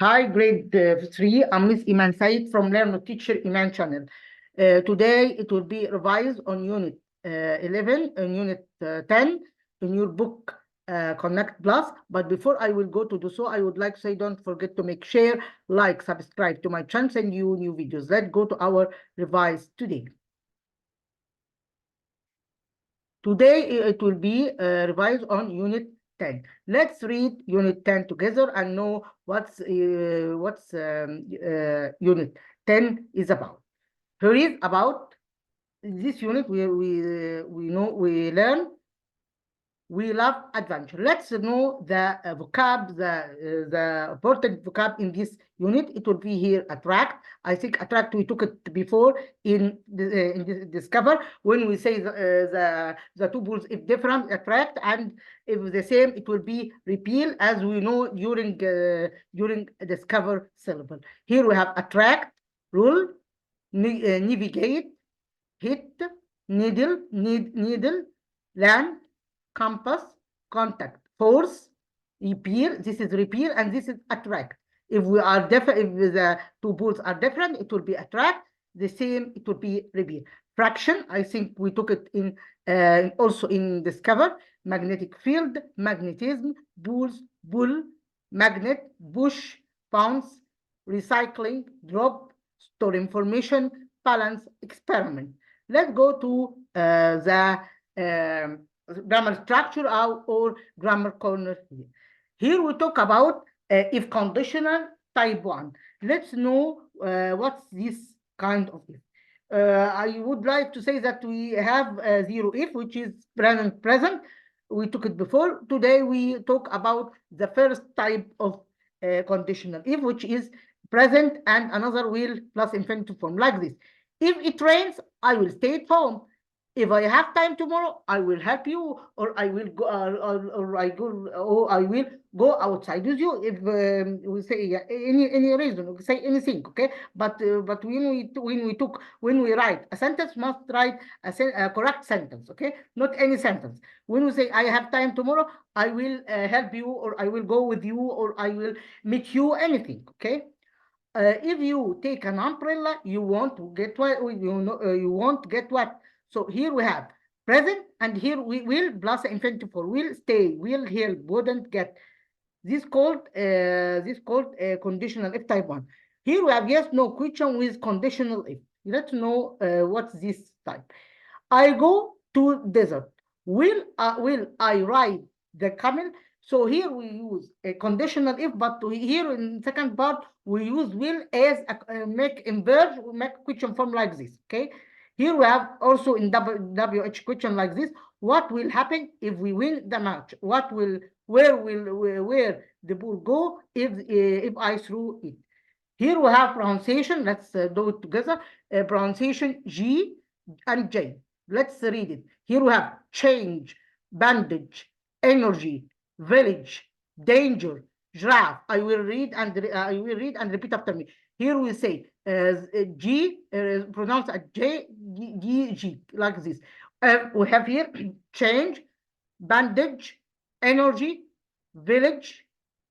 Hi, grade 3. I'm Miss Iman Said from Learn Teacher Iman channel. Today it will be revised on Unit 11 and Unit 10 in your book Connect Plus. But before I will go to do so, I would like to say don't forget to make share, like, subscribe to my channel, send you new videos. Let's go to our revise today. Today it will be revised on Unit 10. Let's read Unit 10 together and know what's Unit 10 is about. Here is about this unit. We learn. We love adventure. Let's know the vocab, the important vocab in this unit. It will be here attract. I think attract we took it before in the Discover when we say the two bulls if different attract, and if the same it will be repeal, as we know during Discover syllable. Here we have attract, rule, navigate, hit, needle, land, compass, contact, force, repeal. This is repeal and this is attract. If we are different, if the two poles are different, it will be attract. The same, it will be repeal. Fraction, I think we took it in also in Discover. Magnetic field, magnetism, bulls, bull, magnet, bush, bounce, recycling, drop, store information, balance, experiment. Let's go to the grammar structure or grammar corner here. Here we talk about if conditional type 1. Let's know what's this kind of if. I would like to say that we have zero if, which is present. We took it before. Today we talk about the first type of conditional if, which is present and another will plus infinitive form, like this. If it rains, I will stay at home. If I have time tomorrow, I will help you, or I will go, or I will go outside with you. If we say any reason, we say anything, okay? But when we write a sentence, must write a correct sentence, okay? Not any sentence. When we say I have time tomorrow, I will help you, or I will go with you, or I will meet you, anything, okay? If you take an umbrella, you won't get wet. You won't get wet. So here we have present, and here we will plus infinitive for will, stay, will, help, wouldn't, get. This called conditional if type 1. Here we have yes, no question with conditional if. Let's know what's this type. I go to desert. Will I ride the camel? So here we use a conditional if, but here in the second part we use will as a make in verb, make question form like this. Okay. Here we have also in WH question like this. What will happen if we win the match? Where the ball go if I throw it? Here we have pronunciation. Let's do it together. Pronunciation G and J. Let's read it. Here we have change, bandage, energy, village, danger, giraffe. I will read and repeat after me. Here we say G, pronounced as J, G, like this. We have here change, bandage, energy, village,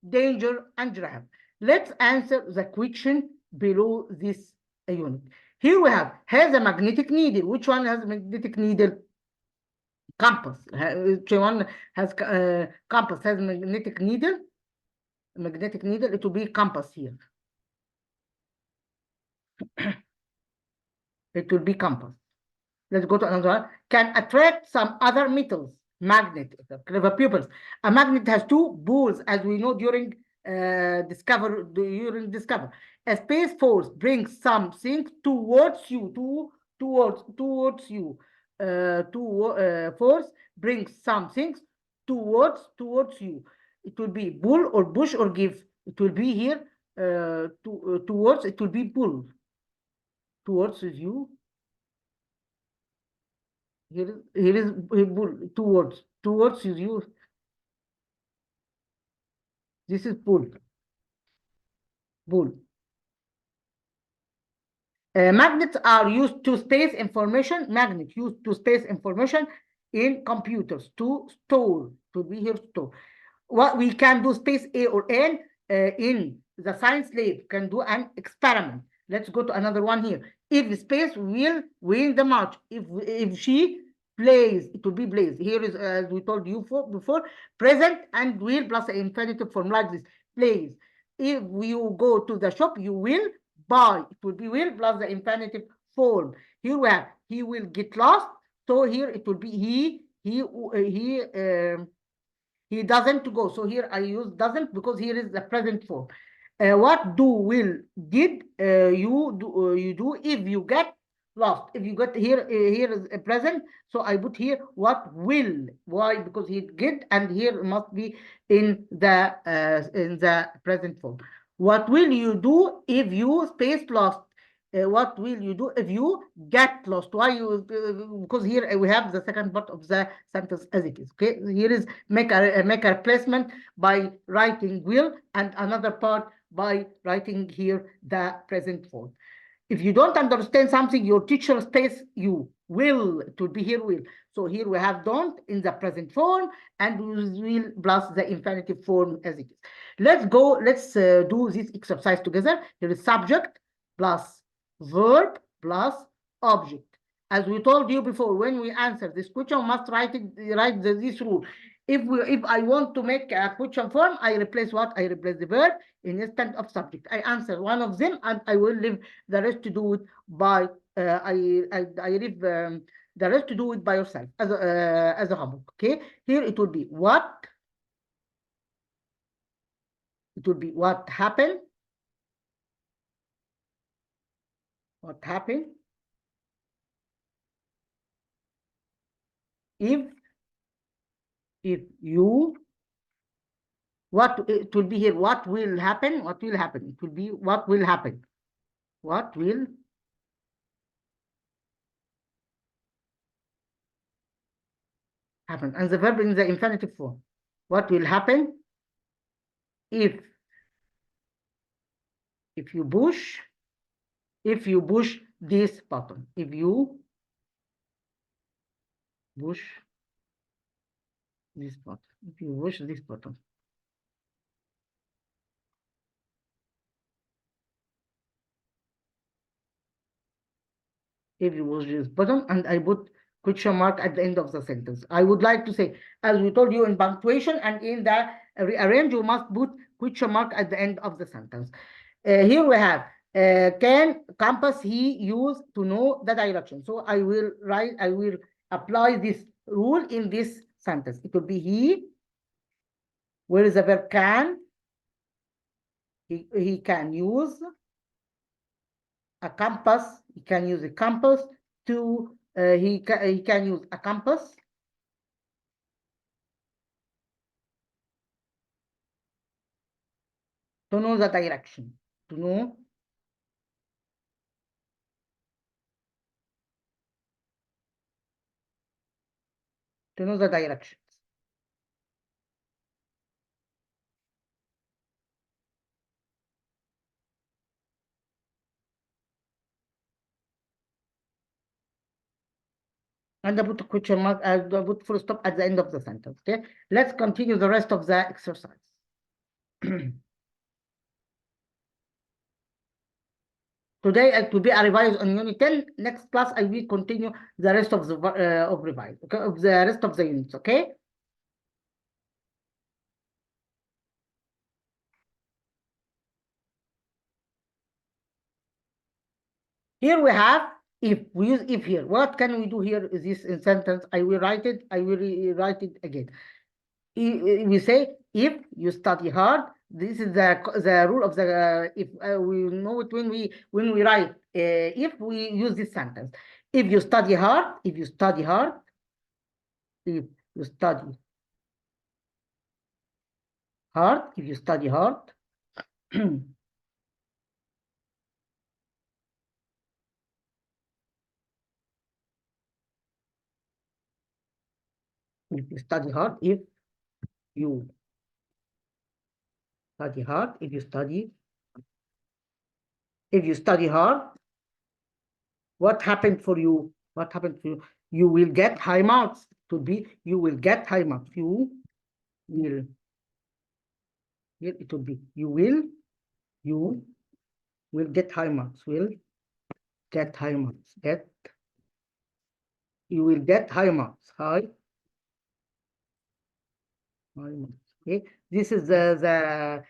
danger, and giraffe. Let's answer the question below this unit. Here we have has a magnetic needle. Which one has a magnetic needle? Compass. Which one has compass has magnetic needle? Magnetic needle. It will be compass here. It will be compass. Let's go to another one. Can attract some other metals. Magnet. Clever pupils. A magnet has two poles, as we know during Discover. A space force brings something towards you. Towards you. Force brings something towards you. It will be pull or push or give. It will be here towards. It will be pull towards you. Here is pull towards you. This is pull. Magnets are used to space information. Magnet used to space information in computers to store. To be here store. What we can do space A or N. in the science lab can do an experiment. Let's go to another one here. If space will win the match, if she plays, it will be plays. Here is, as we told you before, present and will plus the infinitive form like this, plays. If you go to the shop, you will buy. It will be will plus the infinitive form. Here we have, he will get lost. So here it will be he doesn't go. So here I use doesn't because here is the present form. What do will did you do if you get lost? If you get here here is a present, so I put here what will. Why? Because he get, and here must be in the present form. What will you do if you space lost? What will you do if you get lost? Why you? Because here we have the second part of the sentence as it is. Okay, here is make a replacement by writing will, and another part by writing here the present form. If you don't understand something, your teacher space you will. It will be here will. So here we have don't in the present form, and will plus the infinitive form as it is. Let's go. Let's do this exercise together. Here is subject plus verb plus object. As we told you before, when we answer this question, we must write this rule. If I want to make a question form, I replace what? I replace the verb instead of subject. I answer one of them, and I will leave the rest to do it by I leave the rest to do it by yourself as a homework. Okay. Here it will be what. It will be what happened. What happened if you, what it will be here, what will happen, what will happen, it will be what will happen, what will happen, and the verb in the infinitive form. What will happen if you push this button, if you push this button, if you push this button. If you push this button, and I put question mark at the end of the sentence. I would like to say, as we told you in punctuation and in the rearrange, you must put question mark at the end of the sentence. Here we have, can compass he use to know the direction? So I will apply this rule in this sentence. It will be he. Where is the verb can? He can use a compass. He can use a compass to he can use a compass to know the direction, to know the directions. And I put a question mark, I put full stop at the end of the sentence. Okay, let's continue the rest of the exercise. Today it will be a revise on unit 10. Next class I will continue the rest of the revise, okay, of the rest of the units. Okay. Here we have if. We use if here. What can we do here? Is this in sentence? I will write it. I will rewrite it again. We say if you study hard. This is the rule of the if. We know it when we write if we use this sentence. If you study hard. If you study hard. If you study hard. If you study hard. If you study hard, if you study hard, if you study hard, what happened for you? What happened for you? You will get high marks. To be, you will get high marks. You will Here it will be you will get high marks. Will get high marks. You will get high marks. High marks. Okay. This is the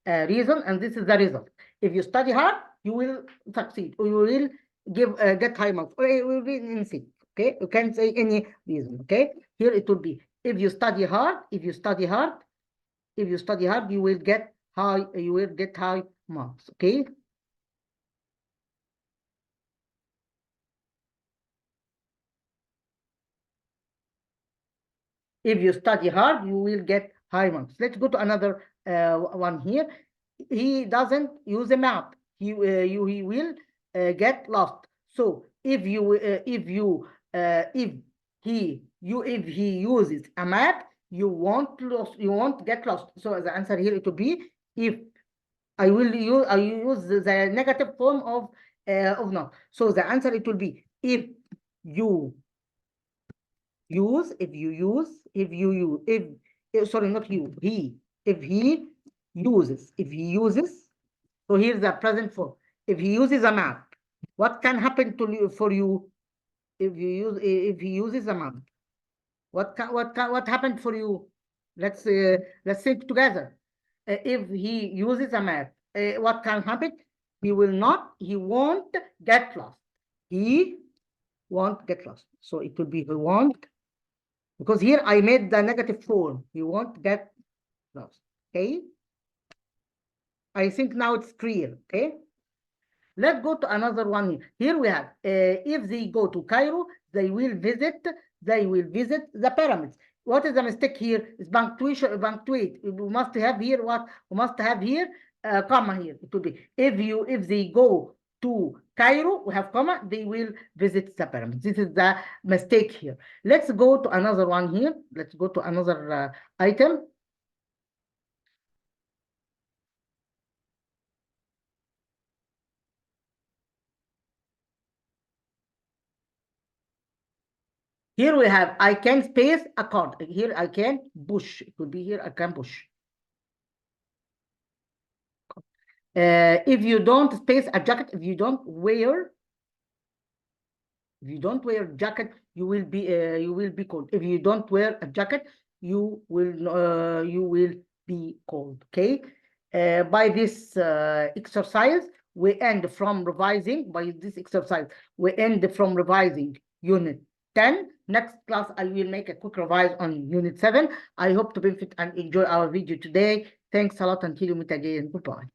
reason, and this is the result. If you study hard, you will succeed, or you will get high marks, or it will be in C. Okay, you can't say any reason. Okay, here it will be if you study hard, you will get high marks. Okay. If you study hard, you will get high marks. Let's go to another one here. He doesn't use a map. He will get lost. So if he uses a map, you won't get lost. So the answer here it will be if I use the negative form of not. So the answer it will be if he uses. So here's the present form. If he uses a map, what can happen for you? If he uses a map, what happened for you? Let's think together. If he uses a map, what can happen? He won't get lost. He won't get lost. So it will be he won't, because here I made the negative form. He won't get lost. Okay. I think now it's clear. Okay. Let's go to another one here. Here we have if they go to Cairo, they will visit the pyramids. What is the mistake here? Is punctuate. We must have here what? We must have here comma here. It will be if they go to Cairo, we have comma, they will visit the pyramids. This is the mistake here. Let's go to another one here. Let's go to another item. Here we have I can space a card. Here I can push. It will be here I can push. If you don't space a jacket, if you don't wear jacket, you will be cold. If you don't wear a jacket, you will be cold. Okay. By this exercise, we end from revising. By this exercise, we end from revising Unit 10. Next class, I will make a quick revise on Unit 7. I hope to benefit and enjoy our video today. Thanks a lot. Until you meet again. Goodbye.